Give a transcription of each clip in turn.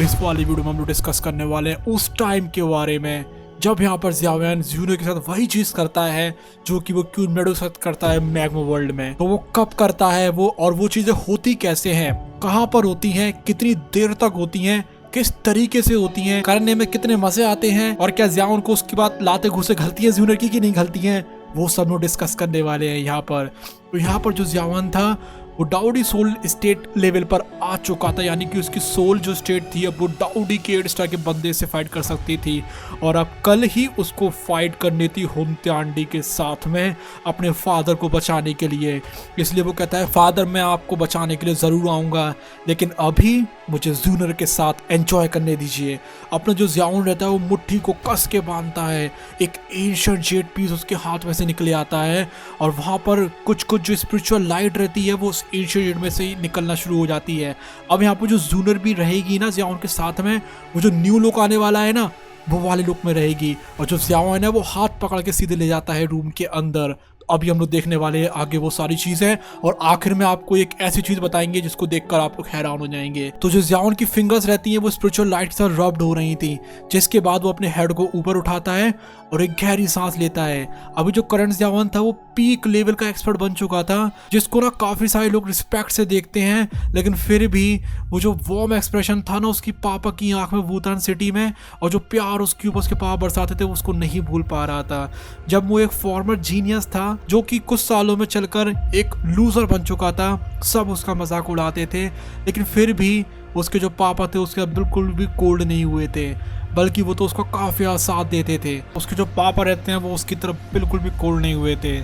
इस वाली वीडियो में हम लोग डिस्कस करने वाले हैं उस टाइम के बारे में जब यहाँ पर ज़ियाओयान जूनियर के साथ वही चीज करता है जो कि वो क्यून मेडो के साथ करता है मैग्मा वर्ल्ड में। तो वो कब करता है वो, और वो चीजें होती कैसे हैं, कहाँ पर होती हैं, कितनी देर तक होती हैं, किस तरीके से होती हैं, करने में कितने मजे आते हैं, और क्या ज़ियाओन को उसके बाद लाते घुसे गलती है जूनियर की कि नहीं गलती है, वो सब लोग डिस्कस करने वाले हैं यहाँ पर। तो यहाँ पर जो ज़ियाओन था वो डाउडी सोल स्टेट लेवल पर आ चुका था, यानी कि उसकी सोल जो स्टेट थी अब वो डाउडी के 8 स्टार के बंदे से फाइट कर सकती थी। और अब कल ही उसको फाइट करनी थी होमत्यांडी के साथ में अपने फादर को बचाने के लिए। इसलिए वो कहता है फादर मैं आपको बचाने के लिए ज़रूर आऊँगा, लेकिन अभी मुझे जूनियर के साथ एंजॉय करने दीजिए। अपना जो ज़ियाओन रहता है वो मुट्ठी को कस के बांधता है, एक एंशिएंट जेड पीस उसके हाथ में से निकले आता है और वहाँ पर कुछ कुछ जो स्पिरिचुअल लाइट रहती है वो एंशिएंट जेड में से ही निकलना शुरू हो जाती है। अब यहाँ पर जो जूनियर भी रहेगी ना ज़ियाओन के साथ में, वो जो न्यू लुक आने वाला है ना वो वाले लुक में रहेगी, और जो ज़ियाओन है वो हाथ पकड़ के सीधे ले जाता है रूम के अंदर। अभी हम लोग देखने वाले हैं आगे वो सारी चीजें, और आखिर में आपको एक ऐसी चीज बताएंगे जिसको देखकर आप लोग हैरान हो जाएंगे। तो जो ज़ियाओन की फिंगर्स रहती हैं वो स्पिरिचुअल लाइट के साथ रब्ड हो रही थी, जिसके बाद वो अपने हेड को ऊपर उठाता है और एक गहरी सांस लेता है। अभी जो करंट ज़ियाओन था वो पीक लेवल का एक्सपर्ट बन चुका था, जिसको ना काफी सारे लोग रिस्पेक्ट से देखते हैं, लेकिन फिर भी वो जो वार्म एक्सप्रेशन था ना उसकी पापा की आंख में वुतान सिटी में, और जो प्यार उसके ऊपर उसके पापा बरसाते थे उसको नहीं भूल पा रहा था। जब वो एक फॉर्मर जीनियस था जो कि कुछ सालों में चलकर एक लूजर बन चुका था, सब उसका मजाक उड़ाते थे, लेकिन फिर भी उसके जो पापा थे उसके बिल्कुल भी कोल्ड नहीं हुए थे, बल्कि वो तो उसको काफी साथ देते थे। उसके जो पापा रहते हैं वो उसकी तरफ बिल्कुल भी कोल्ड नहीं हुए थे,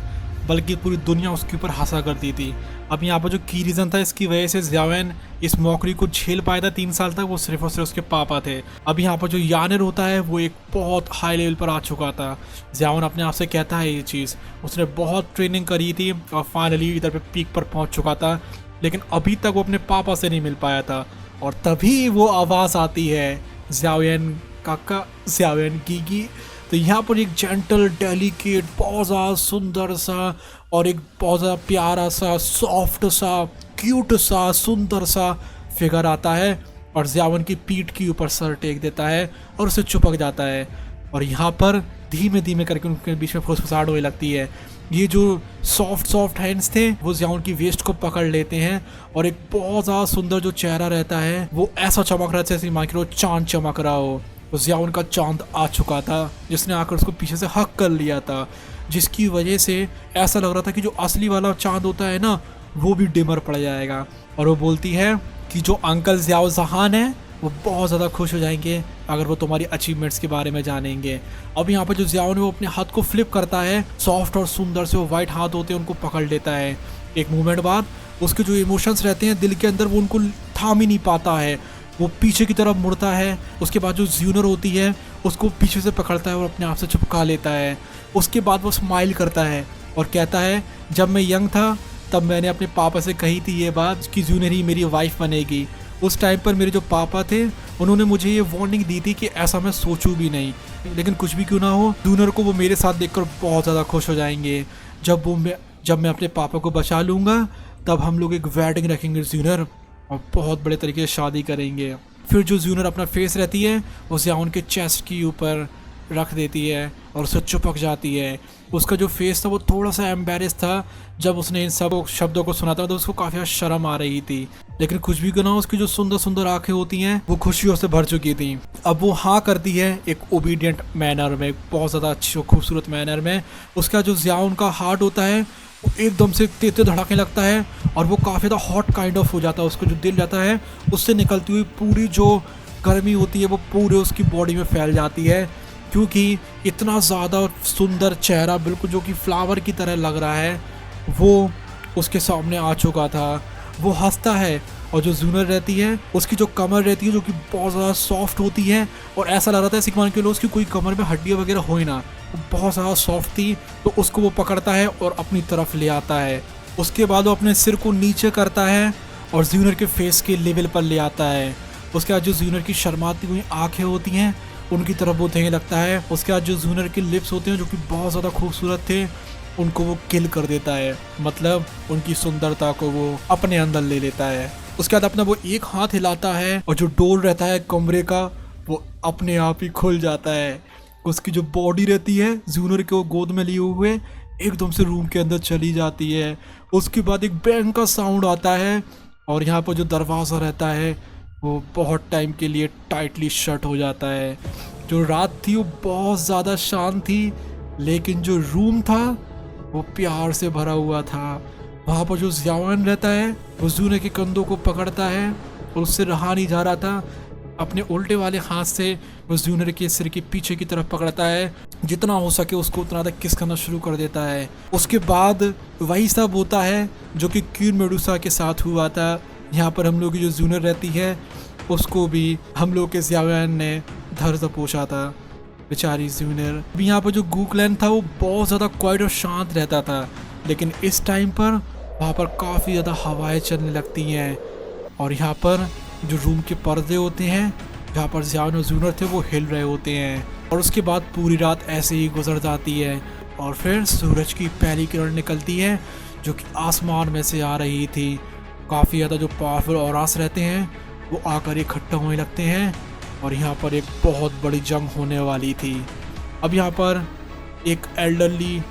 बल्कि पूरी दुनिया उसके ऊपर हंसा करती थी। अब यहाँ पर जो की रीज़न था इसकी वजह से ज़ियाओन इस मौकरी को झेल पाया था 3 साल तक, वो सिर्फ और सिर्फ उसके पापा थे। अब यहाँ पर जो यानेर होता है वो एक बहुत हाई लेवल पर आ चुका था। ज़ियाओन अपने आप से कहता है ये चीज़, उसने बहुत ट्रेनिंग करी थी और फाइनली इधर पे पीक पर पहुँच चुका था, लेकिन अभी तक वो अपने पापा से नहीं मिल पाया था। और तभी वो आवाज़ आती है ज़ियाओन काका, ज़ियाओन गीगी। तो यहाँ पर एक जेंटल डेलिकेट बहुत ज़्यादा सुंदर सा और एक बहुत ज़्यादा प्यारा सा सॉफ्ट सा क्यूट सा सुंदर सा फिगर आता है और ज़ियाओन की पीठ के ऊपर सर टेक देता है और उसे चिपक जाता है। और यहाँ पर धीमे धीमे करके उनके बीच में फुसफुसाहट होने लगती है। ये जो सॉफ्ट हैंड्स थे वो ज़ियाओन की वेस्ट को पकड़ लेते हैं और एक बहुत ज़्यादा सुंदर जो चेहरा रहता है वो ऐसा चमक रहा है जैसे माइक्रो चांद चमक रहा हो। तो ज़ियाओन का चांद आ चुका था जिसने आकर उसको पीछे से हक कर लिया था, जिसकी वजह से ऐसा लग रहा था कि जो असली वाला चांद होता है ना वो भी डिमर पड़ जाएगा। और वो बोलती है कि जो अंकल ज़ियाओ जहान है वो बहुत ज़्यादा खुश हो जाएंगे अगर वो तुम्हारी अचीवमेंट्स के बारे में जानेंगे। अब यहाँ पर जो ज़ियाओन वो अपने हाथ को फ्लिप करता है, सॉफ्ट और सुंदर से वो वाइट हाथ होते हैं उनको पकड़ लेता है। एक मूवमेंट बाद उसके जो इमोशंस रहते हैं दिल के अंदर वो उनको थाम ही नहीं पाता है, वो पीछे की तरफ मुड़ता है। उसके बाद जो जूनियर होती है उसको पीछे से पकड़ता है और अपने आप से चिपका लेता है। उसके बाद वो स्माइल करता है और कहता है जब मैं यंग था तब मैंने अपने पापा से कही थी ये बात कि जूनियर ही मेरी वाइफ बनेगी। उस टाइम पर मेरे जो पापा थे उन्होंने मुझे ये वार्निंग दी थी कि ऐसा मैं सोचूं भी नहीं, लेकिन कुछ भी क्यों ना हो जूनियर को वो मेरे साथ देखकर बहुत ज़्यादा खुश हो जाएंगे। जब मैं अपने पापा को बचा लूँगा तब हम लोग एक वेडिंग रखेंगे जूनियर और बहुत बड़े तरीके से शादी करेंगे। फिर जो जूनियर अपना फेस रहती है वो ज़ियाओन के चेस्ट के ऊपर रख देती है और उसे चिपक जाती है। उसका जो फेस था वो थोड़ा सा एम्बेरस था, जब उसने इन सब शब्दों को सुना था तो उसको काफ़ी शर्म आ रही थी, लेकिन कुछ भी क्यों ना उसकी जो सुंदर सुंदर आंखें होती हैं वो खुशियों से भर चुकी थी। अब वो हाँ करती है एक ओबीडियंट मैनर में, बहुत ज़्यादा अच्छी खूबसूरत मैनर में। उसका जो ज़ियाओन का हार्ट होता है वो एकदम से तेज धड़कने लगता है और वो काफ़ी ज़्यादा हॉट काइंड ऑफ हो जाता है। उसका जो दिल रहता है उससे निकलती हुई पूरी जो गर्मी होती है वो पूरे उसकी बॉडी में फैल जाती है, क्योंकि इतना ज़्यादा सुंदर चेहरा बिल्कुल जो कि फ्लावर की तरह लग रहा है वो उसके सामने आ चुका था। वो हंसता है और जो जूनियर रहती है उसकी जो कमर रहती है जो कि बहुत ज़्यादा सॉफ्ट होती है और ऐसा लग रहा था सिकमान के लोग उसकी कोई कमर में हड्डियाँ वगैरह हो ही ना, वो बहुत ज़्यादा सॉफ्ट थी। तो उसको वो पकड़ता है और अपनी तरफ ले आता है। उसके बाद वो अपने सिर को नीचे करता है और जूनियर के फेस के लेवल पर ले आता है। उसके बाद जो जूनियर की शर्माती हुई आँखें होती हैं उनकी तरफ वो देखने लगता है। उसके बाद जो जूनियर के लिप्स होते हैं जो कि बहुत ज़्यादा खूबसूरत थे उनको वो किल कर देता है, मतलब उनकी सुंदरता को वो अपने अंदर ले लेता है। उसके बाद अपना वो एक हाथ हिलाता है और जो डोर रहता है कमरे का वो अपने आप ही खुल जाता है। उसकी जो बॉडी रहती है जूनियर को गोद में लिए हुए एकदम से रूम के अंदर चली जाती है। उसके बाद एक बैंग का साउंड आता है और यहाँ पर जो दरवाज़ा रहता है वो बहुत टाइम के लिए टाइटली शट हो जाता है। जो रात थी वो बहुत ज़्यादा शांत थी, लेकिन जो रूम था वो प्यार से भरा हुआ था। वहाँ पर जो ज़ियावन रहता है वो जूनियर के कंधों को पकड़ता है और उससे रहा नहीं जा रहा था। अपने उल्टे वाले हाथ से वो जूनियर के सिर के पीछे की तरफ पकड़ता है, जितना हो सके उसको उतना तक किस करना शुरू कर देता है। उसके बाद वही सब होता है जो कि क्वीन मेडुसा के साथ हुआ था। यहाँ पर हम लोग की जो जूनियर रहती है उसको भी हम लोग के ज़ियावन ने धर दबोचा था, बेचारी जूनियर। अभी यहाँ पर जो गूकलैंड था वो बहुत ज़्यादा क्वाइट और शांत रहता था, लेकिन इस टाइम पर वहाँ पर काफ़ी ज़्यादा हवाएं चलने लगती हैं और यहाँ पर जो रूम के पर्दे होते हैं जहाँ पर ज़ियावन और जूनियर थे वो हिल रहे होते हैं। और उसके बाद पूरी रात ऐसे ही गुजर जाती है और फिर सूरज की पहली किरण निकलती है जो कि आसमान में से आ रही थी। काफ़ी ज़्यादा जो पावरफुल औरास रहते हैं वो आकर इकट्ठा होने लगते हैं और यहाँ पर एक बहुत बड़ी जंग होने वाली थी। अब यहाँ पर एक एल्डरली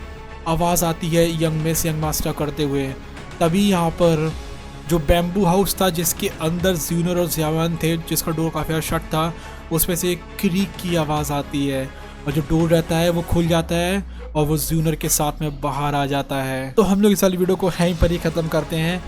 आवाज़ आती है यंग मास्टर करते हुए। तभी यहाँ पर जो बैम्बू हाउस था जिसके अंदर जूनियर और ज़ियावन थे, जिसका डोर काफ़ी ज़्यादा शट था, उसमें से एक क्रीक की आवाज़ आती है और जो डोर रहता है वो खुल जाता है और वो जूनियर के साथ में बाहर आ जाता है। तो हम लोग इस वाली वीडियो को यहीं पर ही ख़त्म करते हैं।